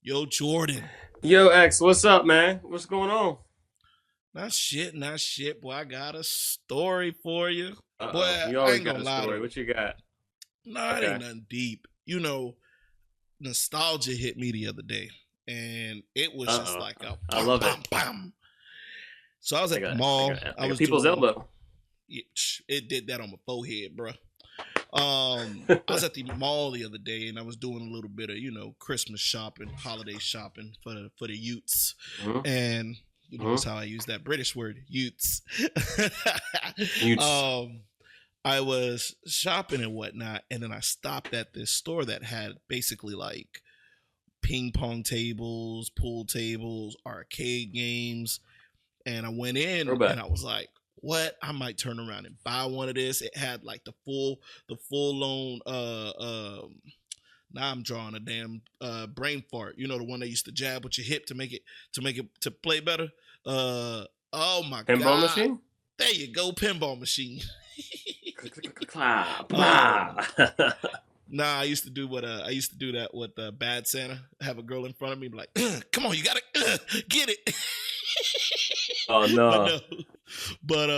Yo, Jordan. Yo, X, what's up, man? What's going on? Not shit. Boy, I got a story for you. Boy, You I always ain't got gonna a lie story. though. What you got? No, it ain't Okay. nothing deep. Nostalgia hit me the other day, and it was just like a I bam, love it. bam, bam. So I was I at the got, I mall. got, I I got was people's doing. elbow. It did that on my forehead, bro. I was at the mall the other day, and I was doing a little bit of Christmas shopping, holiday shopping for the youths, Mhm. and you notice how I use that British word, youths. Youths. I was shopping and whatnot, and then I stopped at this store that had basically like ping pong tables, pool tables, arcade games, and I went in Throwback. and I was like, what? I might turn around and buy one of this. It had like the full loan now I'm drawing a damn brain fart. You know, the one they used to jab with your hip to make it to play better. Oh my Pinball god. machine? There you go, pinball machine. Blah. Nah, I used to do that with Bad Santa. Have a girl in front of me, be like, come on, you gotta get it. Oh, no. But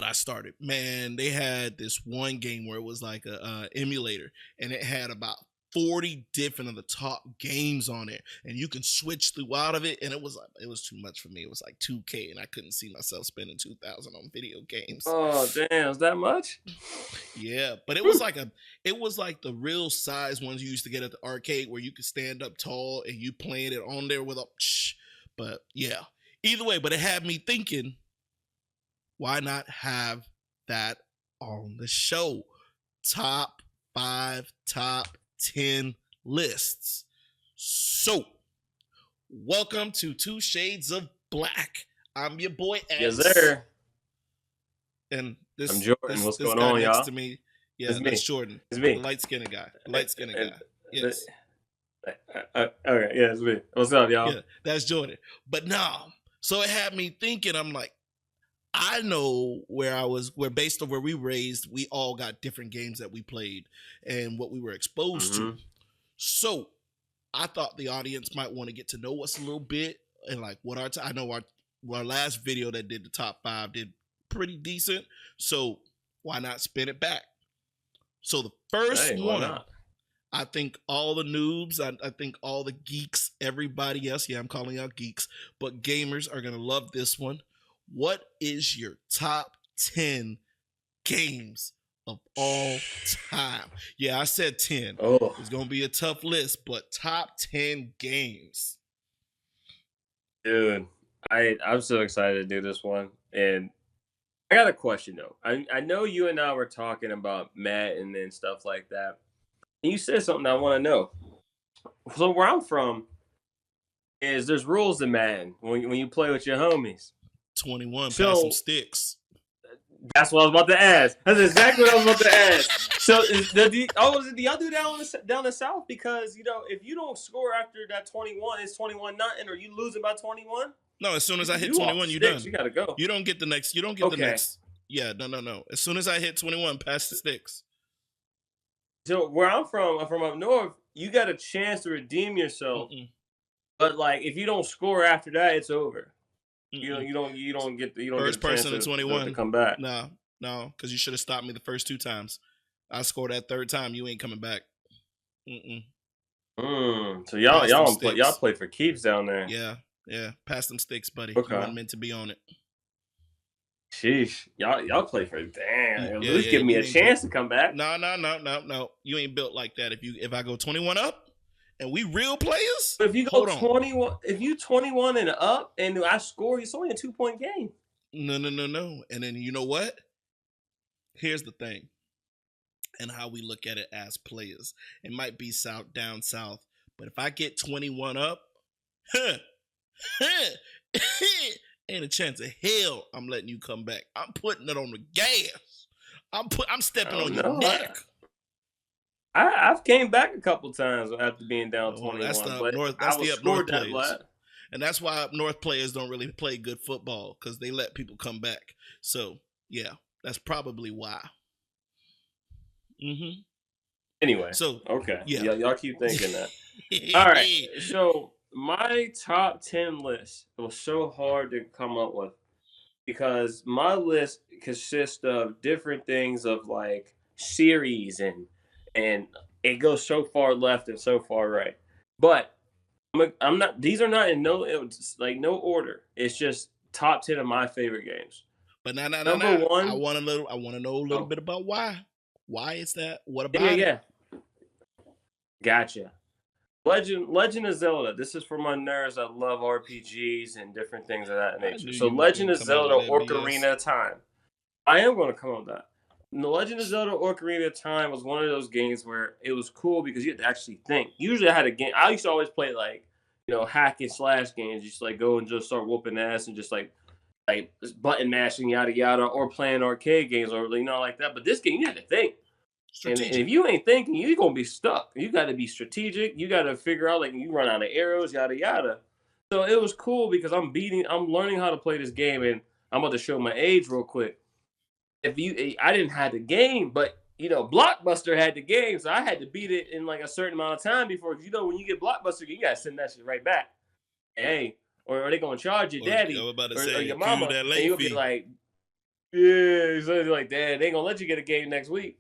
I started. Man, they had this one game where it was like a emulator, and it had about 40 different of the top games on it, and you can switch throughout of it, and it was too much for me. It was like 2K, and I couldn't see myself spending 2,000 on video games. Oh, damn. Is that much? Yeah, but it was like the real size ones you used to get at the arcade where you could stand up tall and you playing it on there with a but yeah. Either way, but it had me thinking, why not have that on the show? Top 5, top 10 lists. So, welcome to Two Shades of Black. I'm your boy X. Yes, sir. And I'm Jordan. What's going guy on, next y'all? to me, It's me. that's Jordan. It's me. The light-skinned guy. Yes. Okay, yeah, it's me. What's up, y'all? Yeah, that's Jordan. But now, so it had me thinking, I'm like, I know where based on where we raised, we all got different games that we played and what we were exposed to. So I thought the audience might want to get to know us a little bit and like what I know our last video that did the top 5 did pretty decent. So why not spin it back? So the first one, I think all the noobs, I think all the geeks, everybody else, I'm calling out geeks, but gamers are going to love this one. What is your top 10 games of all time? Yeah, I said 10. Oh. It's going to be a tough list, but top 10 games. Dude, I'm so excited to do this one. And I got a question, though. I know you and I were talking about Madden and stuff like that. And you said something I want to know. So where I'm from is there's rules to Madden when you play with your homies. 21, pass some sticks. That's what I was about to ask. That's exactly what I was about to ask. So, do y'all do that down the south? Because if you don't score after that 21, it's 21 nothing, or you losing by 21. No, as soon as I hit 21, you're done. You gotta go. You don't get the next. You don't get the next. Yeah, no. As soon as I hit 21, pass the sticks. So where I'm from up north, you got a chance to redeem yourself. But like, if you don't score after that, it's over. You don't get first person in 21 to come back. No, because you should have stopped me the first 2 times. I scored that 3rd time. You ain't coming back. So y'all play for keeps down there. Yeah. Pass them sticks, buddy. Okay. You weren't meant to be on it. Sheesh, y'all play for damn. At least give me a chance to come back. No. You ain't built like that. If I go 21 up. And we real players? But if you go 21, if you 21 and up, and I score, it's only a 2-point game. No. And then you know what? Here's the thing, and how we look at it as players. It might be down south, but if I get 21 up, ain't a chance of hell I'm letting you come back. I'm putting it on the gas. I'm stepping on your neck. I've came back a couple times after being down 21. That's the up north players. And that's why up north players don't really play good football, because they let people come back. So, yeah, that's probably why. Anyway, so okay. Yeah, y'all keep thinking that. All right. So my top 10 list was so hard to come up with because my list consists of different things of like series and it goes so far left and so far right. But I'm not. These are not in no like no order. It's just top 10 of my favorite games. But Number I one, want a little. I want to know a little oh bit about why. Why is that? What yeah, about it? yeah, gotcha. Legend of Zelda. This is for my nerds that love RPGs and different things of that I nature. knew So you was Legend gonna of come out with Zelda that BS. Ocarina of Time. I am going to come on that. The Legend of Zelda Ocarina of Time was one of those games where it was cool because you had to actually think. Usually I had a game. I used to always play like, hack and slash games. Just like go and just start whooping ass and just like button mashing yada yada or playing arcade games or like that. But this game you had to think. And Strategic. if you ain't thinking, you're gonna be stuck. You got to be strategic. You got to figure out like you run out of arrows, yada yada. So it was cool because I'm learning how to play this game, and I'm about to show my age real quick. I didn't have the game, but Blockbuster had the game, so I had to beat it in like a certain amount of time before. Because when you get Blockbuster, you gotta send that shit right back. Hey, or are they gonna charge your Or I daddy was about to or say, your accrue mama, that and late you'll be fee. like, yeah, so they're like, Dad, they ain't gonna let you get a game next week.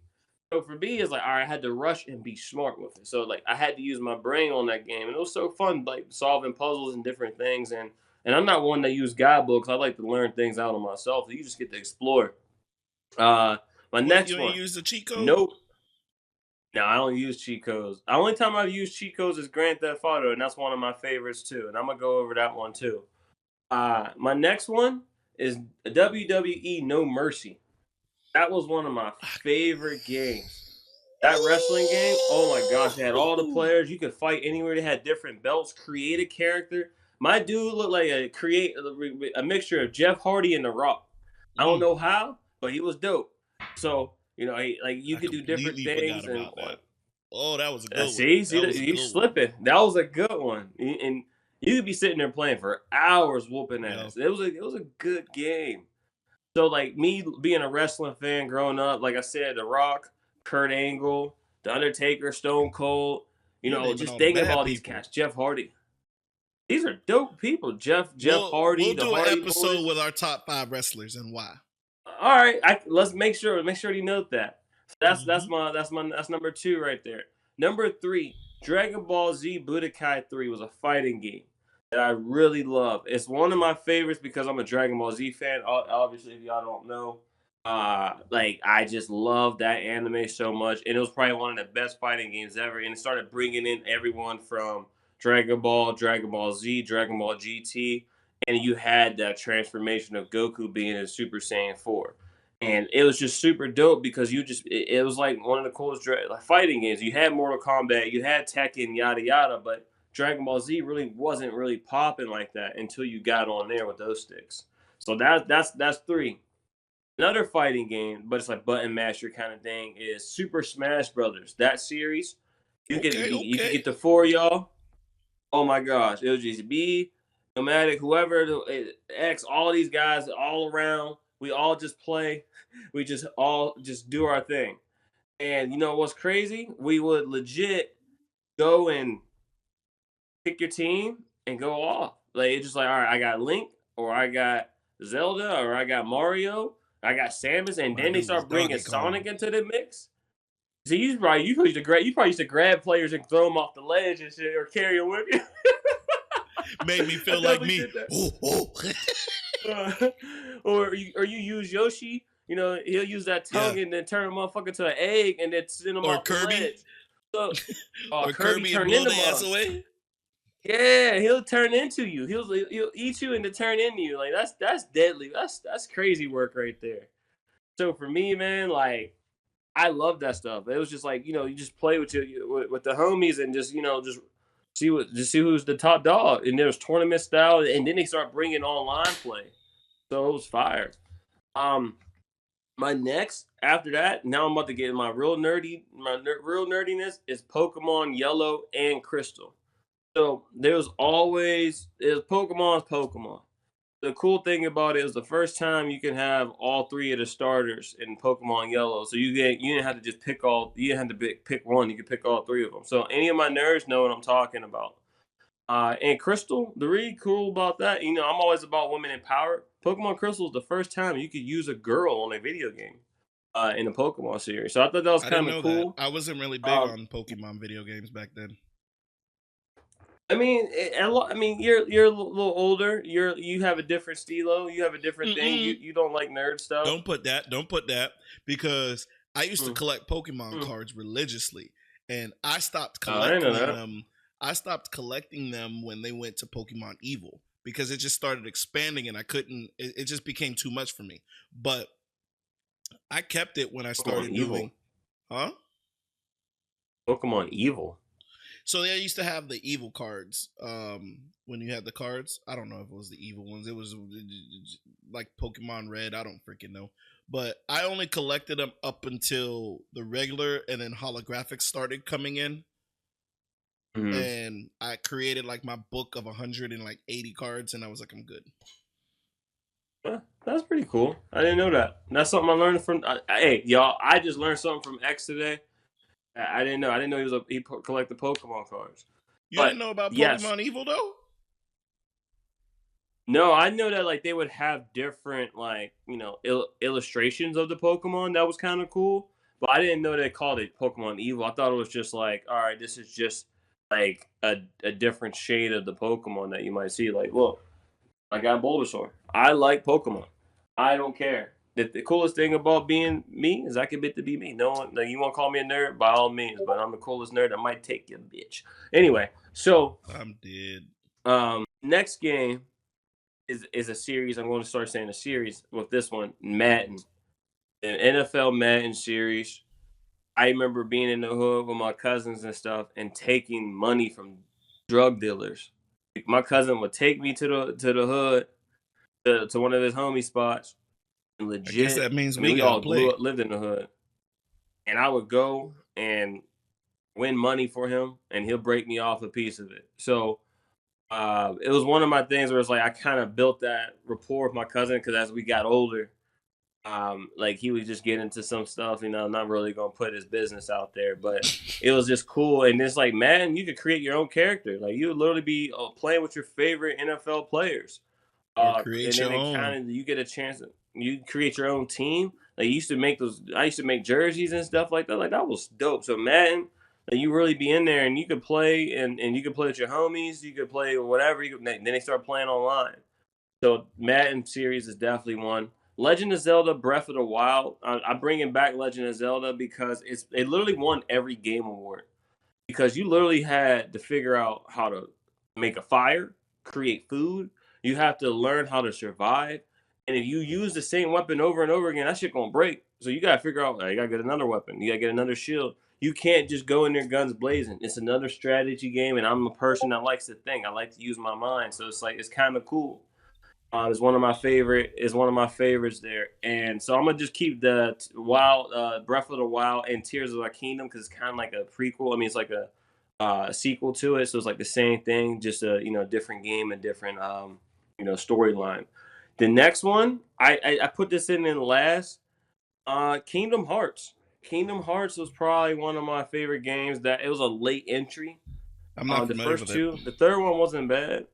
So for me, it's like, all right, I had to rush and be smart with it. So like, I had to use my brain on that game, and it was so fun, like solving puzzles and different things. And I'm not one that use guidebooks. I like to learn things out on myself. So you just get to explore. Uh, my What, you next ain't one, use the cheat code? nope. No, I don't use cheat codes. The only time I've used cheat codes is Grand Theft Auto, and that's one of my favorites too. And I'm gonna go over that one too. My next one is WWE No Mercy. That was one of my favorite games. That wrestling game, oh my gosh, they had all the Ooh. players. You could fight anywhere. They had different belts. Create a character. My dude looked like a mixture of Jeff Hardy and The Rock. I don't Mm, know how, but he was dope. So you I could do different completely forgot things and about that. Oh, that was a good one. see, That was a you good one. slipping. That was a good one, and you could be sitting there playing for hours, whooping Yeah. ass. It was a good game. So like me being a wrestling fan growing up, like I said, The Rock, Kurt Angle, The Undertaker, Stone Cold, You naming just all the thinking of bad all these people. cats, Jeff Hardy. These are dope people. Jeff We'll Hardy, the do an Hardy episode Boys. with our top 5 wrestlers and why. All right, let's make sure you note that. So Hmm. that's number two right there. Number three, Dragon Ball Z Budokai 3 was a fighting game that I really love. It's one of my favorites because I'm a Dragon Ball Z fan. Obviously, if y'all don't know, like I just love that anime so much, and it was probably one of the best fighting games ever. And it started bringing in everyone from Dragon Ball, Dragon Ball Z, Dragon Ball GT, and you had that transformation of Goku being in Super Saiyan 4. And it was just super dope because it was like one of the coolest like fighting games. You had Mortal Kombat, you had Tekken, yada yada, but Dragon Ball Z really wasn't really popping like that until you got on there with those sticks. So that's three. Another fighting game, but it's like button masher kind of thing, is Super Smash Brothers. That series, Okay, you could okay. get the four of y'all. Oh my gosh, it was just B, Nomadic, whoever, X, all these guys all around. We all just play. We just all just do our thing. And you know what's crazy? We would legit go and pick your team and go off. Like it's just like, all right, I got Link or I got Zelda or I got Mario, I got Samus, and My then they dude was start bringing Donkey Sonic Kong. into the mix. So you probably used to grab players and throw them off the ledge and shit, or carry them with you. Made me I feel like definitely me. did that. Oh, oh. Or you use Yoshi. He'll use that Yeah. tongue and then turn a motherfucker to an egg and then send him Or off the Kirby. ledge. So, Or Kirby Kirby and turned blow into their ass monster. away. Yeah, he'll turn into you. He'll eat you and then turn into you. Like that's deadly. That's crazy work right there. So for me, man, like I love that stuff. It was just like you just play with the homies and just see who's the top dog. And there's tournament style, and then they start bringing online play. So it was fire. Um, my next after that, now I'm about to get in my real nerdiness is Pokemon Yellow and Crystal. So there's Pokemon's Pokemon. the cool thing about it is the first time you can have all three of the starters in Pokemon Yellow. So you didn't have to just you didn't have to pick one. You could pick all three of them. So any of my nerds know what I'm talking about. And Crystal, the really cool about that, I'm always about women empowered. Pokemon Crystal is the first time you could use a girl on a video game in the Pokemon series. So I thought that was I didn't kind of know that. cool. I wasn't really big on Pokemon video games back then. I mean, you're a little older. You have a different stilo. You have a different thing. You don't like nerd stuff. Don't put that because I used to collect Pokemon cards religiously, and I stopped collecting them. I stopped collecting them when they went to Pokemon Evil because it just started expanding, and I couldn't. It just became too much for me. But I kept it when I started doing, Pokemon Evil. So they used to have the evil cards. When you had the cards, I don't know if it was the evil ones. It was like Pokemon Red. I don't freaking know. But I only collected them up until the regular, and then holographics started coming in. Mm-hmm. And I created like my book of 180 cards, and I was like, I'm good. That's pretty cool. I didn't know that. That's something I learned from. Hey, y'all! I just learned something from X today. I didn't know. I didn't know he collected Pokemon cards. You didn't know about Pokemon Evil though? No, I know that like they would have different illustrations of the Pokemon. That was kind of cool. But I didn't know they called it Pokemon Evil. I thought it was just like, all right, this is just like a different shade of the Pokemon that you might see. Like, look, I got Bulbasaur. I like Pokemon. I don't care. The coolest thing about being me is I can get to be me. No one, you want to call me a nerd, by all means, but I'm the coolest nerd. I might take your bitch. Anyway, so I'm dead. Next game is a series. I'm going to start saying a series with this one, Madden, an NFL Madden series. I remember being in the hood with my cousins and stuff and taking money from drug dealers. My cousin would take me to the hood to one of his homie spots. Legit. I guess that means we all play. Lived in the hood, and I would go and win money for him, and he'll break me off a piece of it. So it was one of my things where it's like I kind of built that rapport with my cousin because as we got older, like he would just get into some stuff, not really gonna put his business out there, but it was just cool. And it's like, man, you could create your own character. Like you would literally be playing with your favorite NFL players. Create your own. You get a chance. You create your own team. Like I used to make jerseys and stuff like that. Like that was dope. So Madden, like, you really be in there and you could play and you could play with your homies. You could play whatever. Then they start playing online. So Madden series is definitely one. Legend of Zelda: Breath of the Wild. I'm bringing back Legend of Zelda because it literally won every game award because you literally had to figure out how to make a fire, create food. You have to learn how to survive. And if you use the same weapon over and over again, that shit gonna break. So you gotta figure out, you gotta get another weapon. You gotta get another shield. You can't just go in there guns blazing. It's another strategy game, and I'm a person that likes to think. I like to use my mind. So it's kind of cool. It's one of my favorites there. And so I'm gonna just keep the Breath of the Wild and Tears of the Kingdom because it's kind of like a prequel. I mean, it's like a sequel to it, so it's like the same thing, just a different game and different storyline. The next one, I put this in last. Kingdom Hearts. Kingdom Hearts was probably one of my favorite games. That it was a late entry. I'm not the familiar first with two. it. The third one wasn't bad.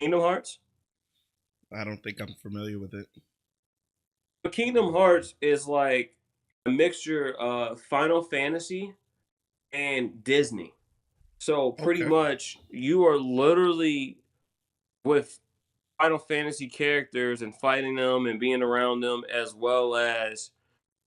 Kingdom Hearts. I don't think I'm familiar with it. But Kingdom Hearts is like a mixture of Final Fantasy and Disney. So pretty much you are literally with Final Fantasy characters and fighting them and being around them, as well as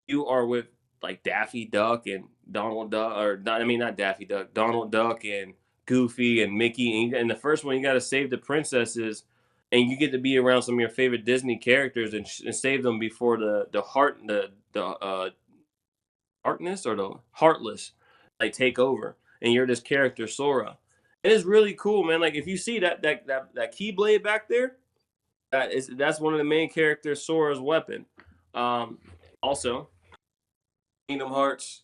you are with like Daffy Duck and Donald Duck, not Daffy Duck, Donald Duck and Goofy and Mickey. And the first one, you got to save the princesses, and you get to be around some of your favorite Disney characters and save them before the darkness or the heartless like take over, and you're this character Sora. It is really cool, man. Like if you see that Keyblade back there. That's one of the main characters, Sora's weapon. Also, Kingdom Hearts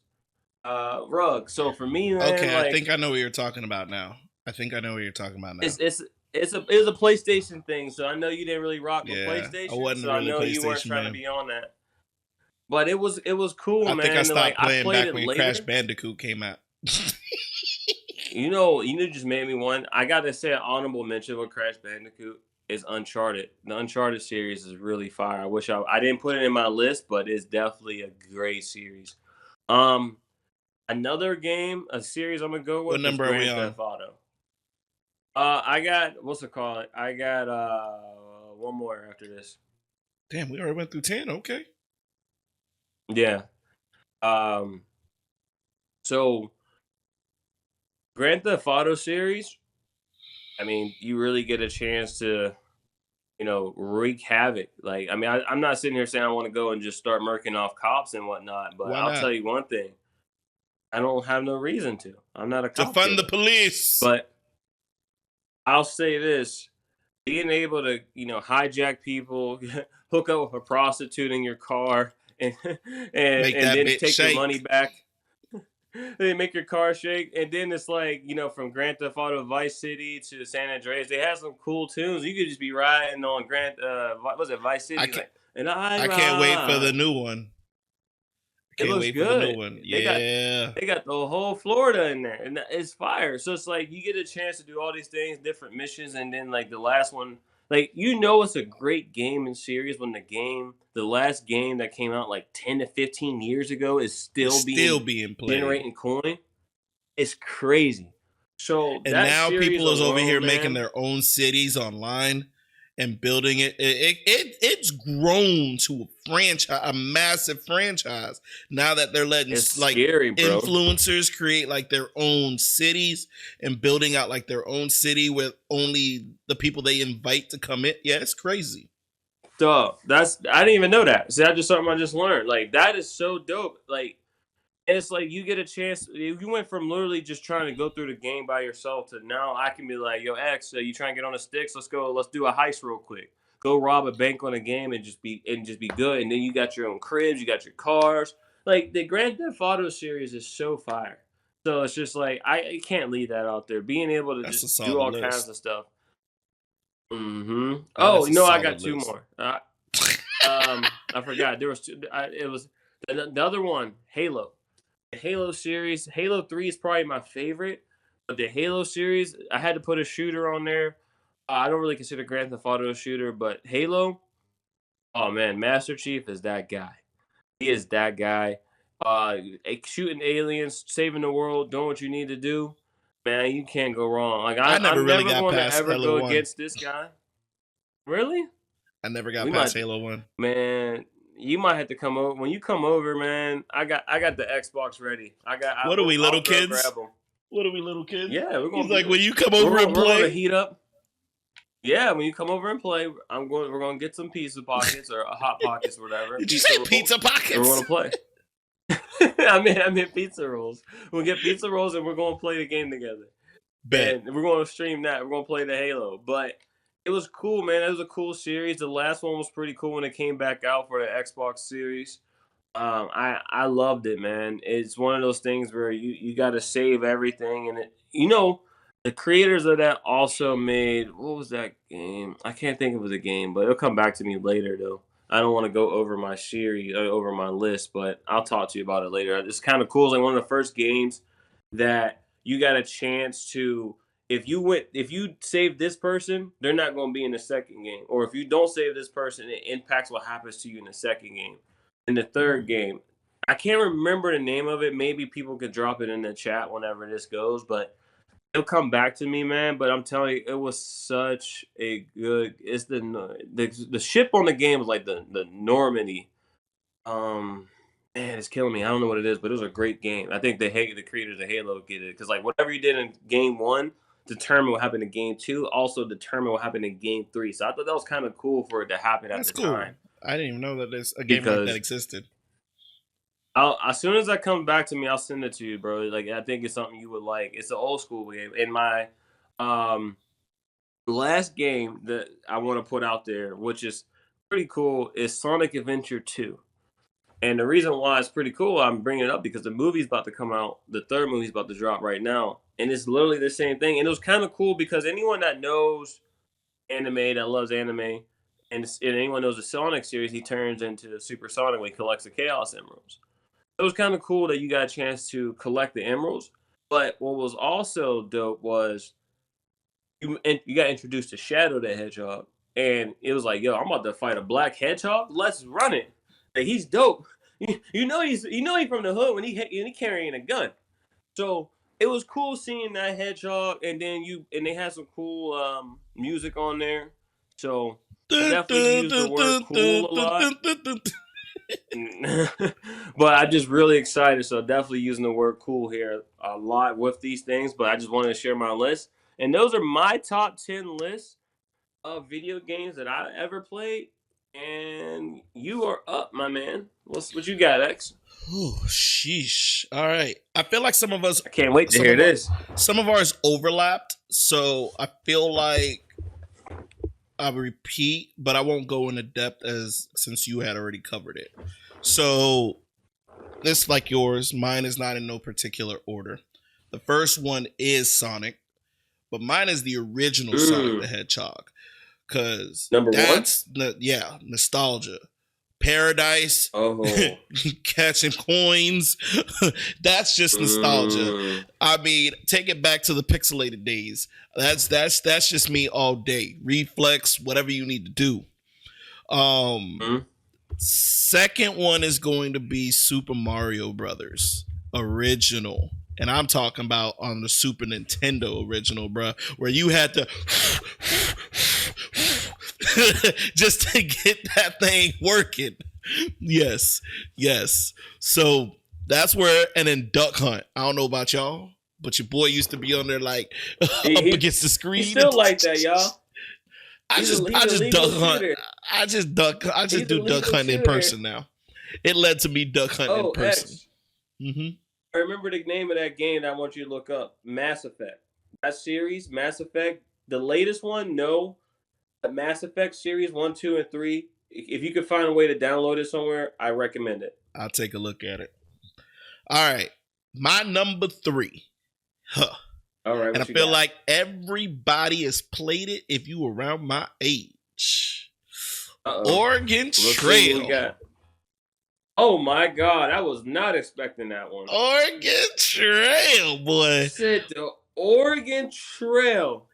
rug. So for me, man, I think I know what you're talking about now. It's it's a PlayStation thing, so I know you didn't really rock with Yeah, I PlayStation, wasn't so I really a know you weren't PlayStation trying to man. be on that. But it was cool, I think I man. And like stopped I playing played back it when Crash later. Bandicoot came out. Just made me one. I gotta say, an honorable mention with Crash Bandicoot is Uncharted. The Uncharted series is really fire. I didn't put it in my list, but it's definitely a great series. Um, Another game, a series I'm gonna go What with is number are we Grand on? Theft Auto. I got what's it called? I got one more after this. Damn, we already went through 10. Okay. Yeah. Um, so Grand Theft Auto series. I mean, you really get a chance to wreak havoc. Like, I mean, I'm not sitting here saying I want to go and just start murking off cops and whatnot, but Why I'll not? tell you one thing: I don't have no reason to. I'm not a cop Defund the killer, police. but I'll say this: being able to, hijack people, hook up with a prostitute in your car, and Make and that then bitch take your money shake. back. They make your car shake, and then it's like from Grand Theft Auto Vice City to San Andreas, they have some cool tunes. You could just be riding on what was it, Vice I City, can't. like, and I I can't wait for the ride. new one. I It can't looks wait for the new good. one. They got Yeah, they got the whole Florida in there, and it's fire. So it's like you get a chance to do all these things, different missions, and then like the last one, like it's a great game and series when the last game that came out like 10 to 15 years ago is it's still still being being played. generating coin. It's crazy. So And that now series people is over here alone, making man, their own cities online and building it. It's grown to a franchise, a massive franchise. Now that they're letting it's like scary, bro. influencers create like their own cities and building out like their own city with only the people they invite to come in. Yeah, it's crazy. So I didn't even know that. See, that's just something I just learned. Like that is so dope. Like and it's like you get a chance. You went from literally just trying to go through the game by yourself to now I can be like, yo, X, you trying to get on the sticks? Let's go. Let's do a heist real quick. Go rob a bank on a game and just be good. And then you got your own cribs, you got your cars. Like the Grand Theft Auto series is so fire. So it's just like I can't leave that out there. Being able to That's a just do solid all kinds list. of stuff. That Oh, is a I got solid two list. more. I forgot there was two. It was the other one, Halo. The Halo series, Halo 3 is probably my favorite, but the Halo series, I had to put a shooter on there. I don't really consider Grand Theft Auto a shooter, but Halo, oh man, Master Chief is that guy. He is that guy. Shooting aliens, saving the world, doing what you need to do. Man, you can't go wrong. Like I never I'm really never got going to past ever Halo go 1. against this guy. Really? I never got We past might, Halo 1. man. You might have to come over. When you come over, man, I got the Xbox ready. What are we, I'll little go kids? grab them. What are we, little kids? Yeah, He's like, when you come over and we're gonna play, heat up. Yeah, when you come over and play, we're gonna get some pizza pockets or hot pockets or whatever, did you pizza say rolls, pizza and we're pockets? gonna play. I mean pizza rolls. We'll get pizza rolls and we're gonna play the game together. Bet. And we're gonna stream that. We're gonna play the Halo. But it was cool, man. It was a cool series. The last one was pretty cool when it came back out for the Xbox series. I loved it, man. It's one of those things where you got to save everything, and the creators of that also made what was that game? I can't think of the game, but it'll come back to me later though. I don't want to go over my series over my list, but I'll talk to you about it later. It's kind of cool. It's like one of the first games that you got a chance to. If you save this person, they're not going to be in the second game. Or if you don't save this person, it impacts what happens to you in the second game. In the third game, I can't remember the name of it. Maybe people could drop it in the chat whenever this goes, but it'll come back to me, man. But I'm telling you, it was such a good. It's the ship on the game was like the Normandy. Um, Man, it's killing me. I don't know what it is, but it was a great game. I think the creators of Halo get it because like whatever you did in game one determine what happened in game two, also determine what happened in game three. So I thought that was kind of cool for it to happen at That's the cool. time I didn't even know that there's a game like that because existed. as soon as that comes back to me, I'll send it to you, bro. Like I think it's something you would like. It's an old school game. In my um last game that I want to put out there, which is pretty cool, is Sonic Adventure 2. And the reason why it's pretty cool, I'm bringing it up because the movie's about to come out. The third movie's about to drop right now, and it's literally the same thing. And it was kind of cool because anyone that knows anime, that loves anime, and anyone knows the Sonic series, he turns into Super Sonic when he collects the Chaos Emeralds. It was kind of cool that you got a chance to collect the emeralds. But what was also dope was you got introduced to Shadow the Hedgehog, and it was like, yo, I'm about to fight a black hedgehog. Let's run it. Like, he's dope. You know he's from the hood when he carrying a gun. So it was cool seeing that hedgehog, and then they had some cool music on there. So I definitely used the word cool a lot. But I'm just really excited. So definitely using the word cool here a lot with these things. But I just wanted to share my list. And those are my top 10 lists of video games that I ever played. And you are up, my man. What you got, X? Oh, sheesh. All right. I feel like some of us... I can't wait to hear this. Some of ours overlapped. So I feel like I'll repeat, but I won't go into depth since you had already covered it. So it's like yours. Mine is not in no particular order. The first one is Sonic, but mine is the original Sonic the Hedgehog. Because that's nostalgia. Paradise, catching coins. That's just nostalgia. I mean, take it back to the pixelated days. That's just me all day. Reflex, whatever you need to do. Second one is going to be Super Mario Brothers original. And I'm talking about on the Super Nintendo original, bro, where you had to just to get that thing working. Yes. So that's where, and then Duck Hunt. I don't know about y'all, but your boy used to be on there like up against the screen. He's still like that, y'all. I just duck hunt. I just do duck hunt in person now. It led to me duck hunt in person. I remember the name of that game that I want you to look up. Mass Effect. That series, Mass Effect, the latest one, no. The Mass Effect series 1, 2, and 3. If you could find a way to download it somewhere, I recommend it. I'll take a look at it. All right. My number 3. All right. And I feel like everybody has played it if you were around my age. Oregon Trail. Oh my God, I was not expecting that one. Oregon Trail, boy. Said the Oregon Trail.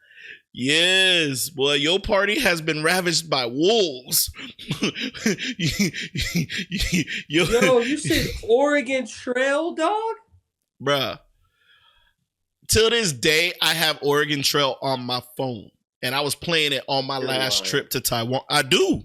Yes, boy, your party has been ravaged by wolves. Yo, you said Oregon Trail, dog? Bruh. Till this day, I have Oregon Trail on my phone. And I was playing it on my last trip to Taiwan. I do.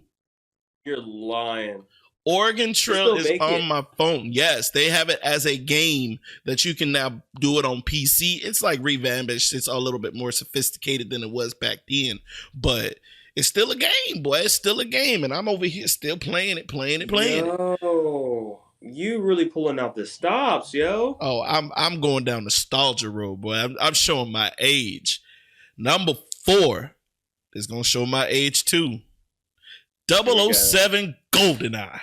You're lying. Oregon Trail is on my phone. Yes, they have it as a game that you can now do it on PC. It's like revamped. It's a little bit more sophisticated than it was back then. But it's still a game, boy. It's still a game. And I'm over here still playing it. Yo, you really pulling out the stops, yo. Oh, I'm going down nostalgia road, boy. I'm showing my age. Number 4 is going to show my age too. 007 GoldenEye.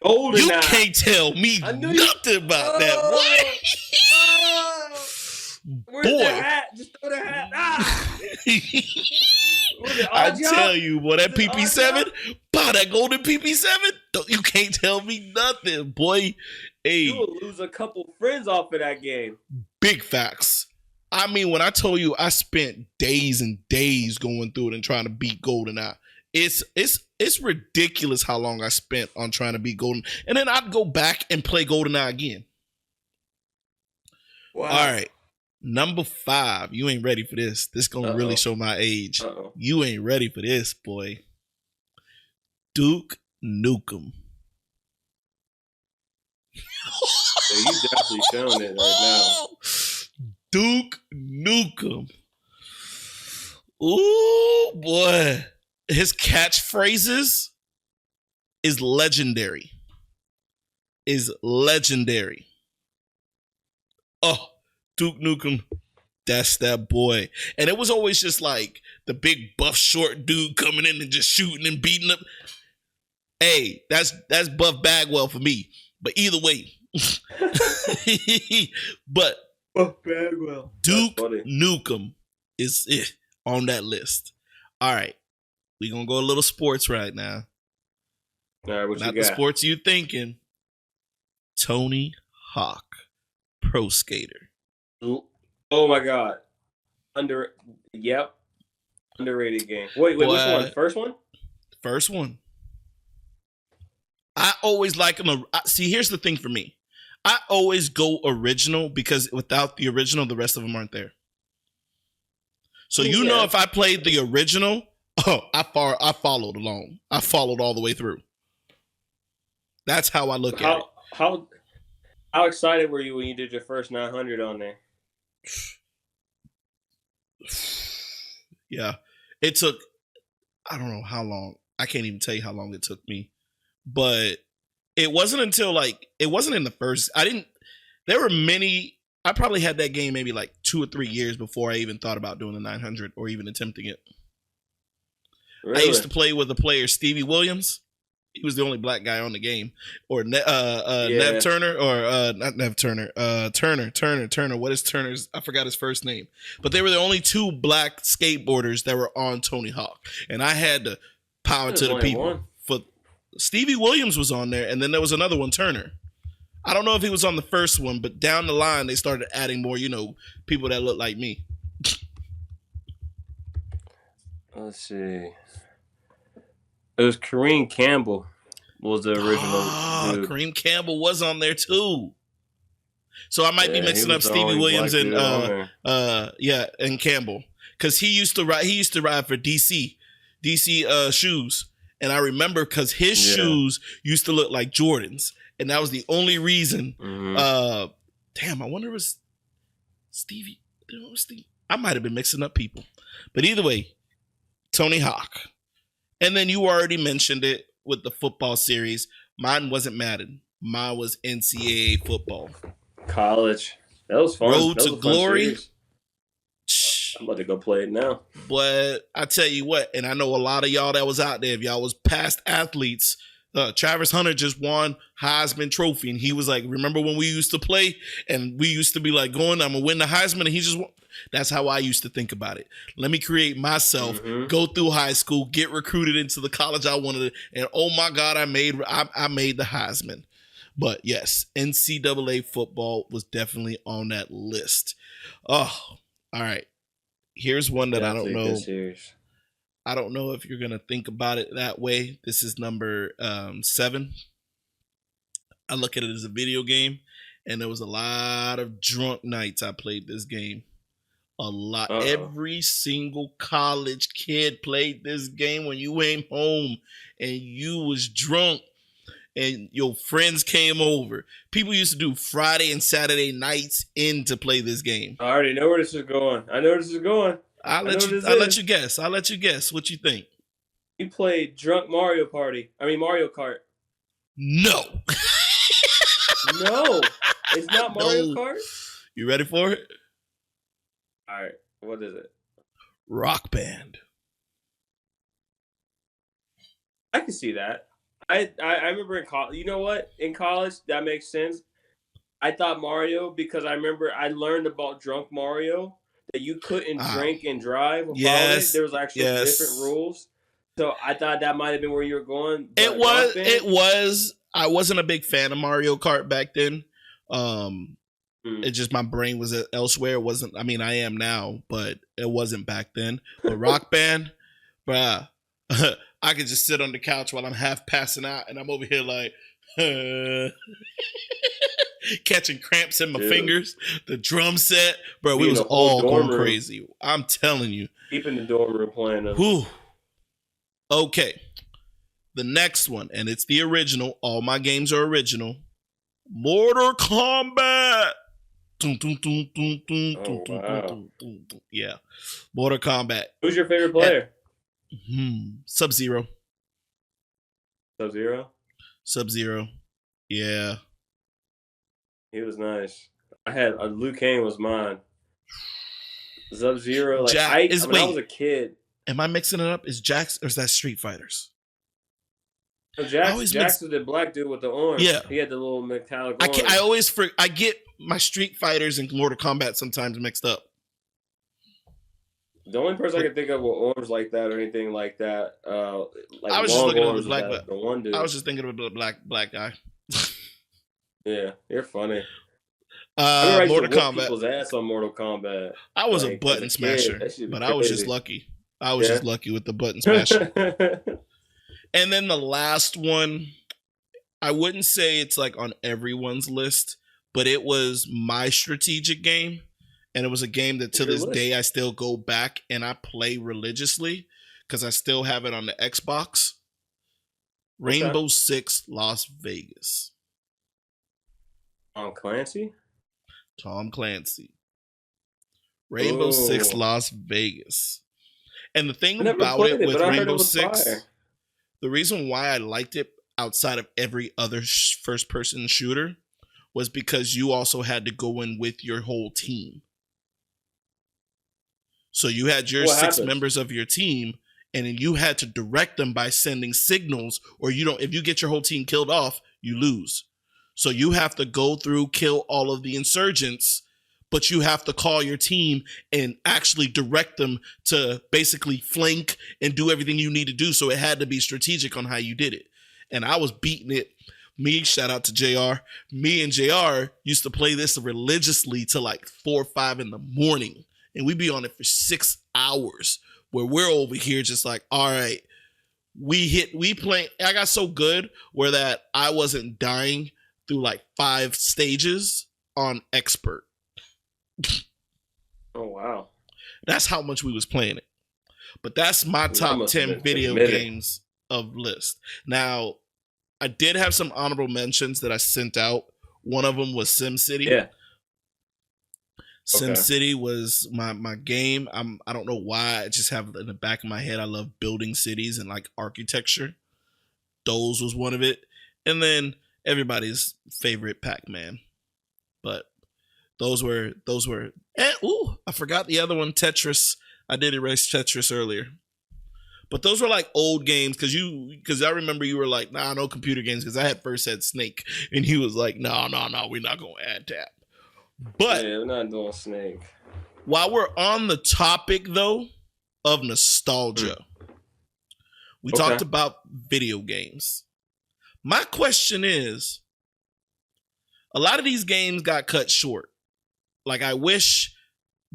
You can't tell me nothing about that. What? Where's the hat? Just throw the hat. I tell you, boy, that PP7, that golden PP7, you can't tell me nothing, boy. Hey, you will lose a couple friends off of that game. Big facts. I mean, when I told you I spent days and days going through it and trying to beat GoldenEye. It's ridiculous how long I spent on trying to beat Golden. And then I'd go back and play GoldenEye again. Wow. All right. Number 5. You ain't ready for this. This going to really show my age. You ain't ready for this, boy. Duke Nukem. So you definitely showing it right now. Duke Nukem. Ooh, boy. His catchphrases is legendary. Oh, Duke Nukem, that's that boy. And it was always just like the big buff short dude coming in and just shooting and beating up. Hey, that's Buff Bagwell for me. But either way. But Oh, Bagwell. Duke Nukem is on that list. All right. We're going to go a little sports right now. All right, what Not you got? the sports you thinking. Tony Hawk, Pro Skater. Oh, my God. Underrated game. Wait, which one? First one? First one. I always like them. See, here's the thing for me. I always go original because without the original, the rest of them aren't there. So if I played the original, I followed along. I followed all the way through. That's how I look at it. How excited were you when you did your first 900 on there? Yeah. It took, I don't know how long. I can't even tell you how long it took me. But it wasn't until it wasn't in the first, there were many, I probably had that game maybe 2 or 3 years before I even thought about doing the 900 or even attempting it. Really? I used to play with the player Stevie Williams. He was the only black guy on the game. Or Nev Turner, or not Nev Turner, Turner. What is Turner's? I forgot his first name. But they were the only 2 black skateboarders that were on Tony Hawk. And I had to power to the people. For Stevie Williams was on there, and then there was another one, Turner. I don't know if he was on the first one, but down the line they started adding more, people that look like me. Let's see. It was Kareem Campbell was the original dude. Kareem Campbell was on there too. So I might be mixing up Stevie Williams and and Campbell, because he used to ride for DC shoes, and I remember because his shoes used to look like Jordans, and that was the only reason. Damn, I wonder if it was Stevie. I might have been mixing up people, but either way, Tony Hawk. And then you already mentioned it with the football series. Mine wasn't Madden. Mine was NCAA Football. College. That was fun. Road to Glory. I'm about to go play it now. But I tell you what, and I know a lot of y'all that was out there, if y'all was past athletes, Travis Hunter just won Heisman Trophy. And he was like, remember when we used to play and we used to be like I'm going to win the Heisman, and he just won. That's how I used to think about it. Let me create myself, go through high school, get recruited into the college I wanted, and oh my God, I made the Heisman. But yes, NCAA football was definitely on that list. Oh, all right. Here's one that I don't know. I don't know if you're gonna think about it that way. This is number 7. I look at it as a video game, and there was a lot of drunk nights I played this game. A lot. Every single college kid played this game when you came home and you was drunk and your friends came over. People used to do Friday and Saturday nights in to play this game. I already know where this is going. I know where this is going. I'll let you guess. I'll let you guess. What you think? You played Drunk Mario Kart. No. No. It's not Mario Kart? You ready for it? All right, what is it? Rock Band. I can see that. I remember in college. You know what? In college, that makes sense. I thought Mario because I remember I learned about Drunk Mario that you couldn't drink and drive. Yes, there was actually different rules. So I thought that might have been where you were going. It was. I wasn't a big fan of Mario Kart back then. It just, my brain was elsewhere. It wasn't, I mean, I am now, but it wasn't back then. But Rock Band, bruh, I could just sit on the couch while I'm half passing out, and I'm over here like, catching cramps in my fingers. The drum set, bro, we was all going crazy. I'm telling you. Keeping the dorm room playing them. Whew. Okay. The next one, and it's the original. All my games are original. Mortal Kombat. Yeah, Mortal Kombat. Who's your favorite player? Sub-Zero. Sub-Zero? Sub-Zero. Yeah. He was nice. I had Liu Kang was mine. Sub-Zero, when I was a kid. Am I mixing it up? Is Jax or is that Street Fighters? So I Jax, always mix. Jax was the black dude with the arm. Yeah, He had the little metallic I arm. can't. I get my Street Fighters and Mortal Kombat sometimes mixed up. The only person I can think of with arms like that or anything like that, like I was just long looking at the arms, is black. that the one I dude. was just thinking of the black guy. Yeah, you're funny. I remember I used Mortal to whoop Kombat. people's ass on Mortal Kombat. I was a Like, as button a kid, smasher, that shit was but I was just crazy. lucky. I was Yeah. just lucky with the button smasher. And then the last one, I wouldn't say it's like on everyone's list, but it was my strategic game. And it was a game that to Your this list. day I still go back and I play religiously because I still have it on the Xbox. Rainbow Six Las Vegas. Clancy? Tom Clancy. Rainbow Six Ooh. Las Vegas. And the thing I never about played it with but I heard it Rainbow was Six, fire. the reason why I liked it outside of every other first person shooter was because you also had to go in with your whole team. So you had your What 6 happens? members of your team, and then you had to direct them by sending signals, or you don't. If you get your whole team killed off, you lose. So you have to go through, kill all of the insurgents, but you have to call your team and actually direct them to basically flank and do everything you need to do. So it had to be strategic on how you did it. And I was beating it. Shout out to JR. Me and JR used to play this religiously till like 4 or 5 in the morning. And we'd be on it for 6 hours where we're over here just like, all right, we play. I got so good where that I wasn't dying through like 5 stages on expert. Oh, wow. That's how much we was playing it. But that's my top 10 video games of list. Now, I did have some honorable mentions that I sent out. One of them was SimCity. Yeah. SimCity was my game. I don't know why. I just have in the back of my head, I love building cities and like architecture. Those was one of it. And then everybody's favorite Pac-Man. But those were I forgot the other one, Tetris. I did erase Tetris earlier. But those were like old games because I remember you were like, nah, no computer games, because I first had Snake and he was like, no, we're not gonna add that. But yeah, we're not doing Snake. While we're on the topic though of nostalgia, we talked about video games. My question is, a lot of these games got cut short. Like I wish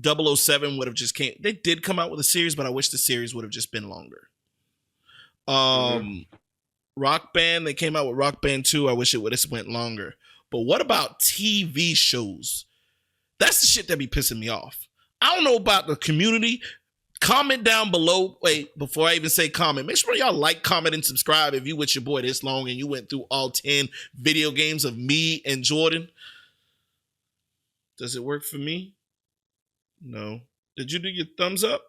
007 would have just came. They did come out with a series, but I wish the series would have just been longer. Rock Band, they came out with Rock Band 2. I wish it would have went longer. But what about TV shows? That's the shit that be pissing me off. I don't know about the community. Comment down below. Wait, before I even say comment, make sure y'all like, comment, and subscribe if you with your boy this long and you went through all 10 video games of me and Jordan. Does it work for me? No. Did you do your thumbs up?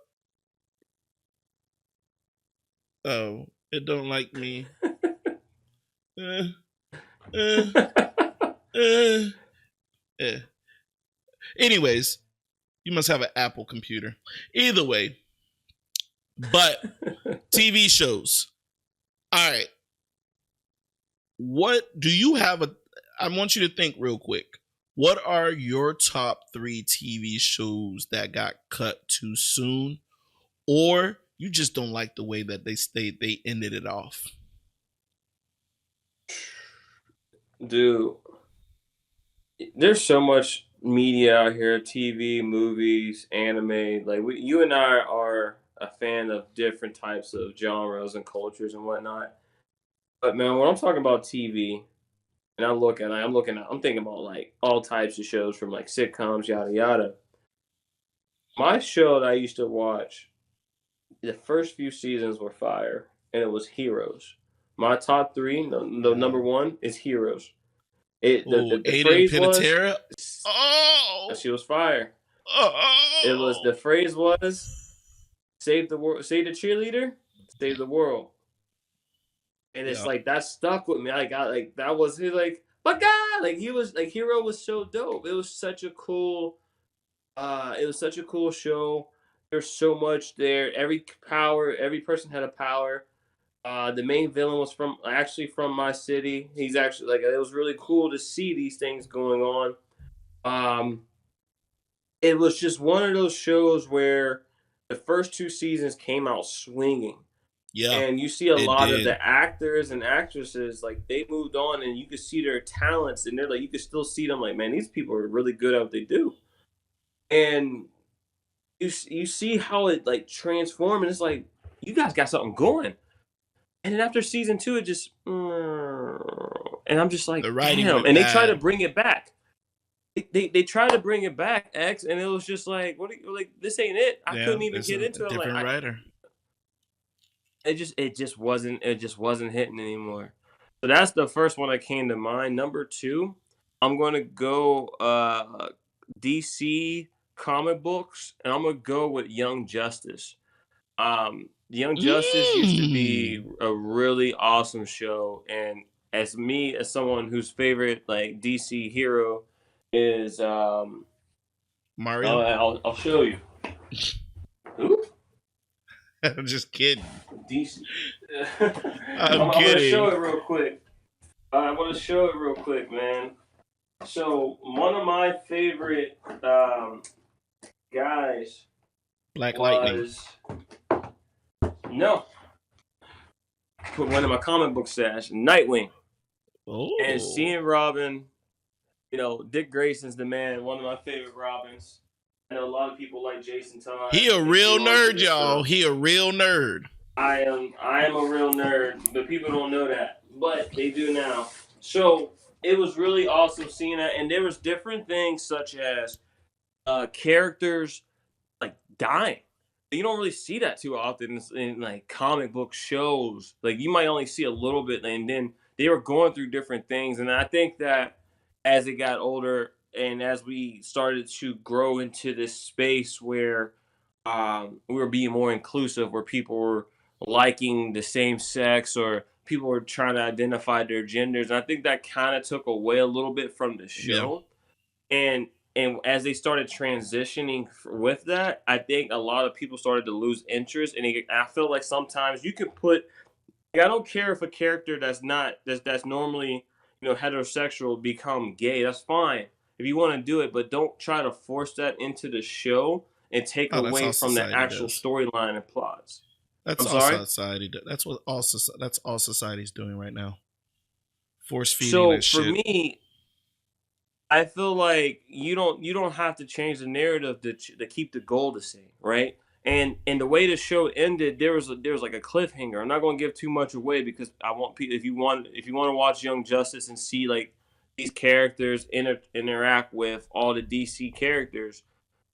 Oh, it don't like me. Anyways, you must have an Apple computer. Either way. But TV shows. All right. What do you have I want you to think real quick. What are your top 3 TV shows that got cut too soon, or you just don't like the way that they ended it off? Dude, there's so much media out here, TV, movies, anime. Like you and I are a fan of different types of genres and cultures and whatnot. But man, when I'm talking about TV, and I'm thinking about like all types of shows from like sitcoms, yada yada. My show that I used to watch, the first few seasons were fire, and it was Heroes. My top 3, the number 1 is Heroes. The phrase Panettiere? was, she was fire. It was, the phrase was, save the world, save the cheerleader, save the world. And it's like that stuck with me. I got like that was his like my God, like he was like Hero was so dope. It was such a cool show. There's so much there. Every person had a power. The main villain was actually from my city. He's actually like it was really cool to see these things going on. Um, it was just one of those shows where the first two seasons came out swinging, Yeah, and you see a it lot of did. the actors and actresses like they moved on, and you could see their talents, and they're like you could still see them like man, these people are really good at what they do, and you see how it like transformed, and it's like you guys got something going. And then after season two, it just and I'm just like, The writing damn. went And they try to bad. bring it back. They try to bring it back, X, and it was just like, what? Are you, like this ain't it. I Yeah, couldn't even it's get a into it. I'm like, different writer. it just wasn't hitting anymore. So that's the first one that came to mind. Number two, I'm gonna go DC comic books, and I'm gonna go with Young Justice. Young Justice used to be Mm. a really awesome show, and as me as someone whose favorite like DC hero is Mario. I'll show you. Who? I'm just kidding. DC. I'm I'm gonna show kidding. it real quick. I want to show it real quick, man. So one of my favorite guys Black Lightning. was no, put one in my comic book stash, Nightwing. And Oh, seeing Robin, Dick Grayson's the man, one of my favorite Robins. I know a lot of people like Jason Todd. he a They real grew onto nerd, this y'all. stuff. He a real nerd. I am a real nerd, but people don't know that. But they do now. So it was really awesome seeing that. And there was different things such as characters like dying. You don't really see that too often in like comic book shows. Like you might only see a little bit, and then they were going through different things. And I think that as it got older and as we started to grow into this space where we were being more inclusive, where people were liking the same sex or people were trying to identify their genders, and I think that kind of took away a little bit from the Yeah. show and as they started transitioning with that, I think a lot of people started to lose interest. And I feel like sometimes you can put. Like, I don't care if a character that's normally heterosexual become gay. That's fine if you want to do it, but don't try to force that into the show and take Oh, that's away all from the society actual does. storyline and plots. That's I'm all sorry. society does. That's all society's doing right now. Force feeding So that for shit. me, I feel like you don't have to change the narrative to keep the goal the same, right? And the way the show ended, there was like a cliffhanger. I'm not going to give too much away because I want people if you want to watch Young Justice and see like these characters interact with all the DC characters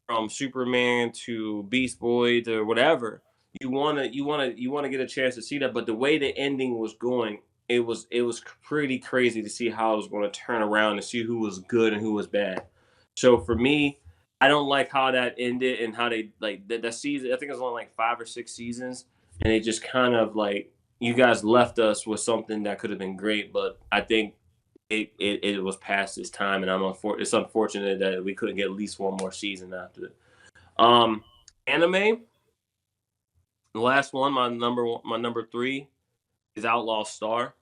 from Superman to Beast Boy to whatever. You want to get a chance to see that, but the way the ending was going, it was pretty crazy to see how it was going to turn around and see who was good and who was bad. So for me, I don't like how that ended and how they like that season. I think it was only like 5 or 6 seasons, and they just kind of like you guys left us with something that could have been great, but I think it was past its time, and it's unfortunate that we couldn't get at least one more season after it. Um, Anime, the last one, my number three is Outlaw Star.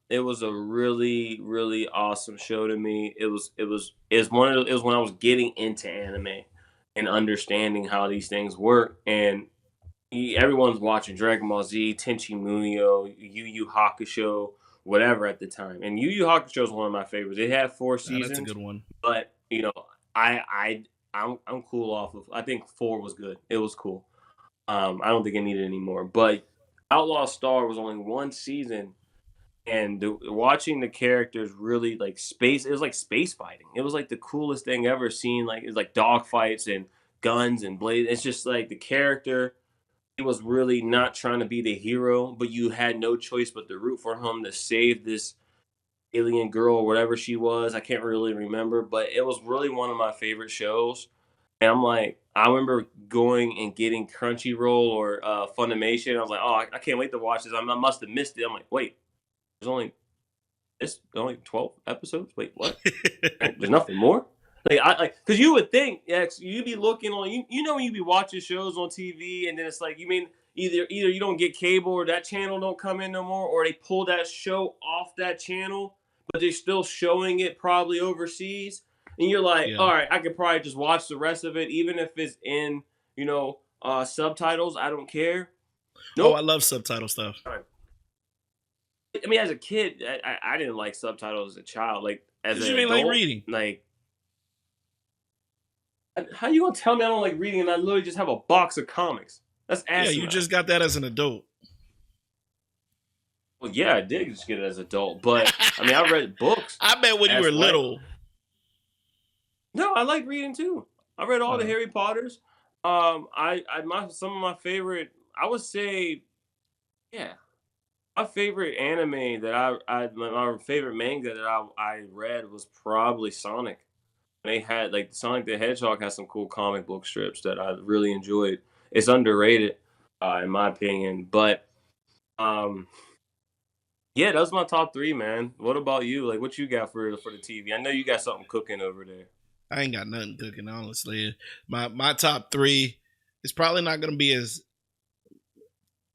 It was a really really awesome show to me. It was when I was getting into anime and understanding how these things work, and everyone's watching Dragon Ball Z, Tenchi Muyo, Yu Yu Hakusho, whatever at the time. And Yu Yu Hakusho is one of my favorites. It had four Nah, that's a seasons, good one. but I I'm cool off of. I think four was good. It was cool. I don't think it needed any more. But Outlaw Star was only one season, and watching the characters really like space. It was like space fighting. It was like the coolest thing ever seen. Like it's like dog fights and guns and blades. It's just like the character. He was really not trying to be the hero, but you had no choice but to root for him to save this alien girl or whatever she was. I can't really remember, but it was really one of my favorite shows. And I'm like, I remember going and getting Crunchyroll or Funimation. I was like, oh, I can't wait to watch this. I must have missed it. I'm like, wait, there's only 12 episodes. Wait, what? There's nothing more. Because you would think, yeah, you'd be looking on, when you be watching shows on TV, and then it's like, either you don't get cable or that channel don't come in no more, or they pull that show off that channel, but they're still showing it probably overseas. And you're like, Yeah. all right, I could probably just watch the rest of it, even if it's in, subtitles. I don't care. Oh, I Nope. love subtitle stuff. I mean, as a kid, I didn't like subtitles as a child. Like as Because an you ain't like adult, reading. like how you gonna tell me I don't like reading and I literally just have a box of comics? That's Yeah, you asinine. just got that as an adult. Well, yeah, I did just get it as an adult, but I mean, I read books. I bet when you as were well. little. No, I like reading too. I read all the Oh. Harry Potters. Some of my favorite. I would say, yeah, my favorite anime that my favorite manga that I read was probably Sonic. They had like Sonic the Hedgehog has some cool comic book strips that I really enjoyed. It's underrated, in my opinion, but yeah, that's my top 3, man. What about you? Like, what you got for the TV? I know you got something cooking over there. I ain't got nothing cooking, honestly. My top 3 is probably not going to be as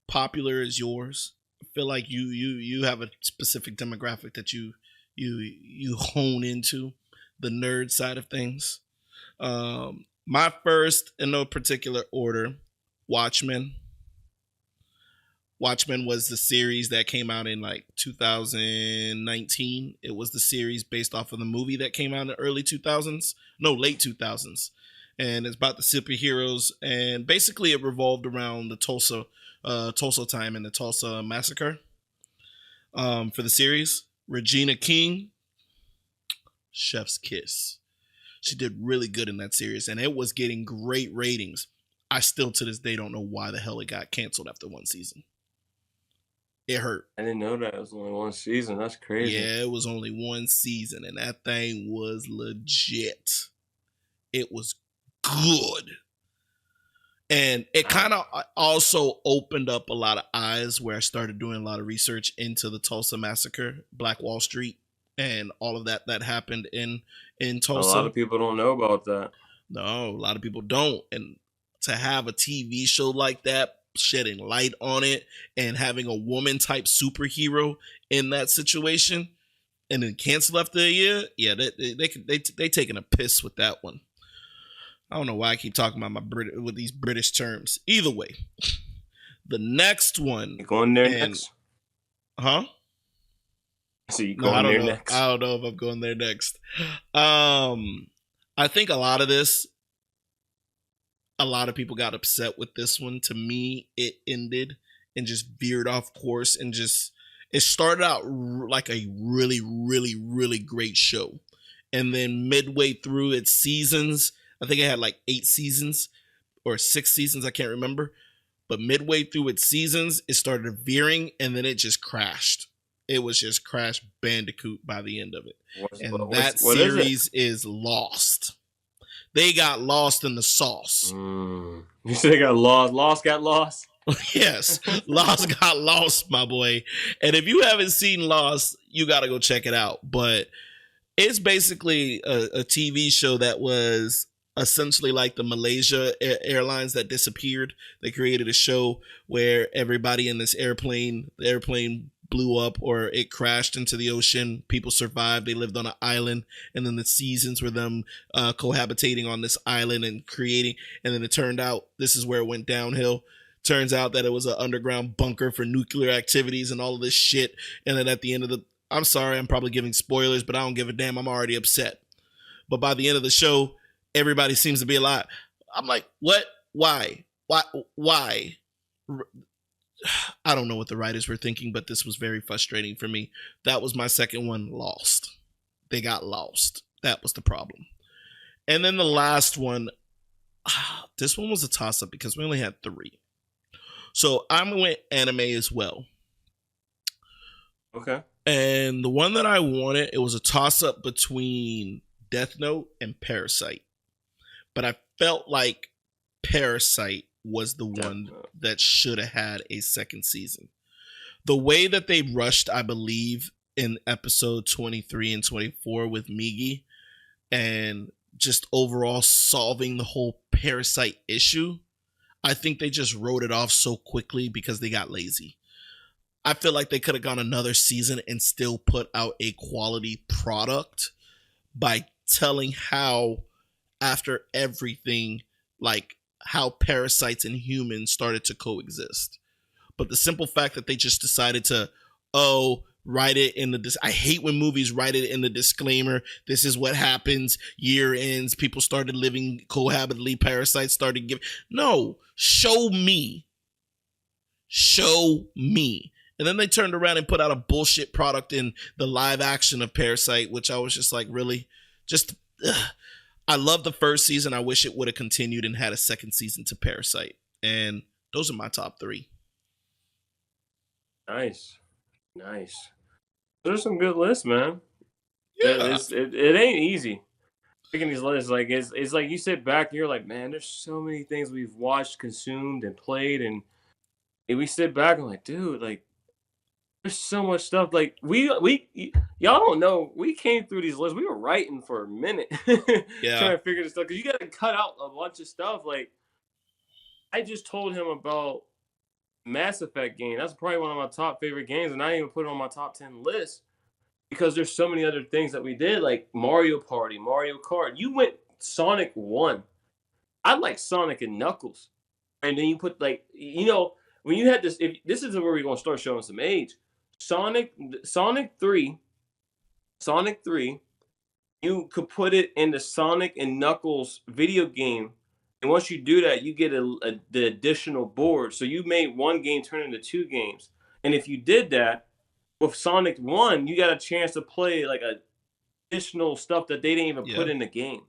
popular as yours. I feel like you have a specific demographic that you hone into, the nerd side of things. My first, in no particular order, Watchmen. Watchmen was the series that came out in like 2019. It was the series based off of the movie that came out in the early 2000s. No, late 2000s. And it's about the superheroes. And basically it revolved around the Tulsa time and the Tulsa massacre for the series. Regina King, chef's kiss. She did really good in that series. And it was getting great ratings. I still to this day don't know why the hell it got canceled after one season. It hurt. I didn't know that it was only one season. That's crazy. Yeah, it was only one season, and that thing was legit. It was good. And it kind of also opened up a lot of eyes where I started doing a lot of research into the Tulsa massacre, Black Wall Street, and all of that happened in Tulsa. A lot of people don't know about that. No, a lot of people don't. And to have a TV show like that, shedding light on it and having a woman type superhero in that situation and then cancel after a year, yeah, they taking a piss with that one. I don't know why I keep talking about with these British terms. Either way, the next one. You going there next? Huh? So you going there next? I don't know if I'm going there next. I think a lot of people got upset with this one. To me, it ended and just veered off course and it started out like a really, really, really great show. And then midway through its seasons, I think it had like 8 seasons or 6 seasons. I can't remember. But midway through its seasons, it started veering and then it just crashed. It was just Crash Bandicoot by the end of it. That series is lost. They got lost in the sauce. You say they got lost? Lost got lost? Yes. Lost got lost, my boy. And if you haven't seen Lost, you got to go check it out. But it's basically a TV show that was essentially like the Malaysia Airlines that disappeared. They created a show where everybody in this airplane, the airplane blew up or it crashed into the ocean. People survived. They lived on an island, and then the seasons were them cohabitating on this island and creating. And then it turned out this is where it went downhill. Turns out that it was an underground bunker for nuclear activities and all of this shit. And then at the end of I'm sorry, I'm probably giving spoilers, but I don't give a damn. I'm already upset. But by the end of the show, everybody seems to be alive. I'm like, what? Why? I don't know what the writers were thinking, but this was very frustrating for me. That was my second one, Lost. They got lost. That was the problem. And then the last one, this one was a toss-up because we only had 3. So I went anime as well. Okay. And the one that I wanted, it was a toss-up between Death Note and Parasyte. But I felt like Parasyte was the one that should have had a second season. The way that they rushed, I believe, in episode 23 and 24 with Migi and just overall solving the whole Parasyte issue, I think they just wrote it off so quickly because they got lazy. I feel like they could have gone another season and still put out a quality product by telling how, after everything, like how parasites and humans started to coexist. But the simple fact that they just decided to, write it in the, I hate when movies write it in the disclaimer. This is what happens. Year ends. People started living cohabitantly. Parasites started giving. No, show me. Show me. And then they turned around and put out a bullshit product in the live action of Parasyte, which I was just like, really? Just, I love the first season. I wish it would have continued and had a second season to Parasyte. And those are my top 3. Nice. There's some good lists, man. Yeah. It ain't easy picking these lists. Like it's like you sit back and you're like, man, there's so many things we've watched, consumed, and played, and we sit back and like, dude, like there's so much stuff. Like we y'all don't know. We came through these lists. We were writing for a minute, Yeah. trying to figure this stuff because you got to cut out a bunch of stuff. Like I just told him about Mass Effect game. That's probably one of my top favorite games, and I didn't even put it on my top 10 list because there's so many other things that we did, like Mario Party, Mario Kart. You went Sonic 1. I like Sonic and Knuckles, and then you put like when you had this. If this is where we're gonna start showing some age. Sonic 3, you could put it in the Sonic and Knuckles video game. And once you do that, you get the additional board. So you made one game turn into 2 games. And if you did that with Sonic 1, you got a chance to play like additional stuff that they didn't even put in the game.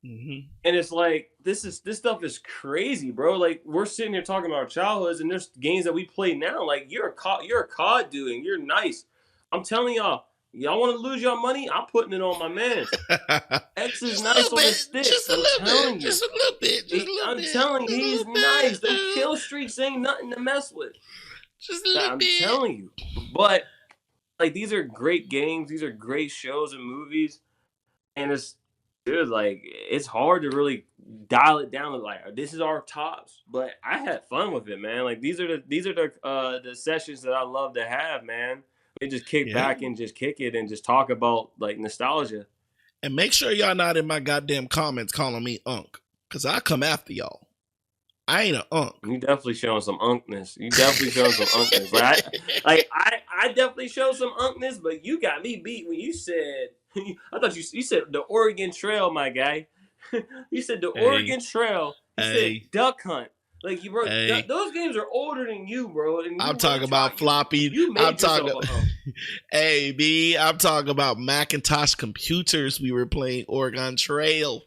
Mm-hmm. And it's like this stuff is crazy, bro. Like we're sitting here talking about our childhoods, and there's games that we play now. Like you're a COD dude, and you're nice. I'm telling y'all want to lose your money? I'm putting it on my man. X is nice on the stick. Just a little bit. I'm telling you, he's nice. The kill streaks ain't nothing to mess with. Just a little bit. I'm telling you. But like these are great games. These are great shows and movies, and it's. Dude, like it's hard to really dial it down to like this is our tops, but I had fun with it, man. Like these are the sessions that I love to have, man. We just kick back and just kick it and just talk about like nostalgia. And make sure y'all not in my goddamn comments calling me Unc, cause I come after y'all. I ain't an Unc. You definitely showing some unkness. Like I definitely showed some unkness, but you got me beat when you said. I thought you said the Oregon Trail, my guy. You said the Oregon Trail. You said Duck Hunt. Like you, bro. Those games are older than you, bro. And I'm talking about floppy. I'm talking. Hey, B. I'm talking about Macintosh computers. We were playing Oregon Trail.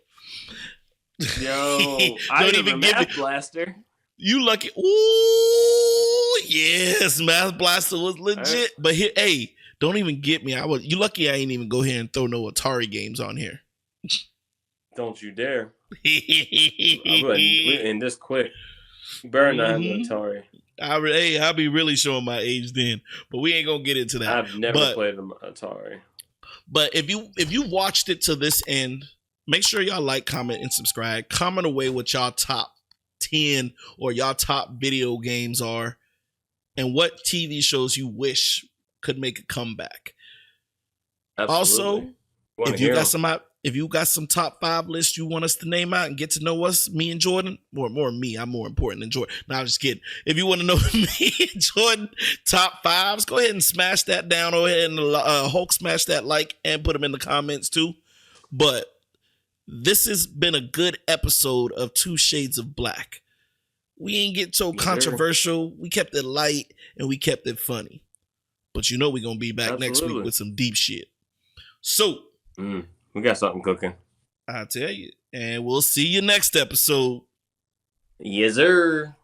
Yo, I even get Math Blaster. You lucky. Ooh, yes, Math Blaster was legit. But here, hey. Don't even get me. You lucky I ain't even go here and throw no Atari games on here. Don't you dare. I'm in this quick. You better not have an Atari. I'll be really showing my age then. But we ain't gonna get into that. I've never played an Atari. But if you watched it to this end, make sure y'all like, comment, and subscribe. Comment away what y'all top 10 or y'all top video games are, and what TV shows you wish could make a comeback. Absolutely. Also, if you got some top 5 lists you want us to name out and get to know us, me and Jordan, more me, I'm more important than Jordan. No, I'm just kidding. If you want to know me and Jordan top 5s, go ahead and smash that down. Go ahead and Hulk smash that like and put them in the comments too. But this has been a good episode of 2 Shades of Black. We ain't get so controversial. We kept it light and we kept it funny. But you know we're going to be back next week with some deep shit. So. We got something cooking. I'll tell you. And we'll see you next episode. Yes, sir.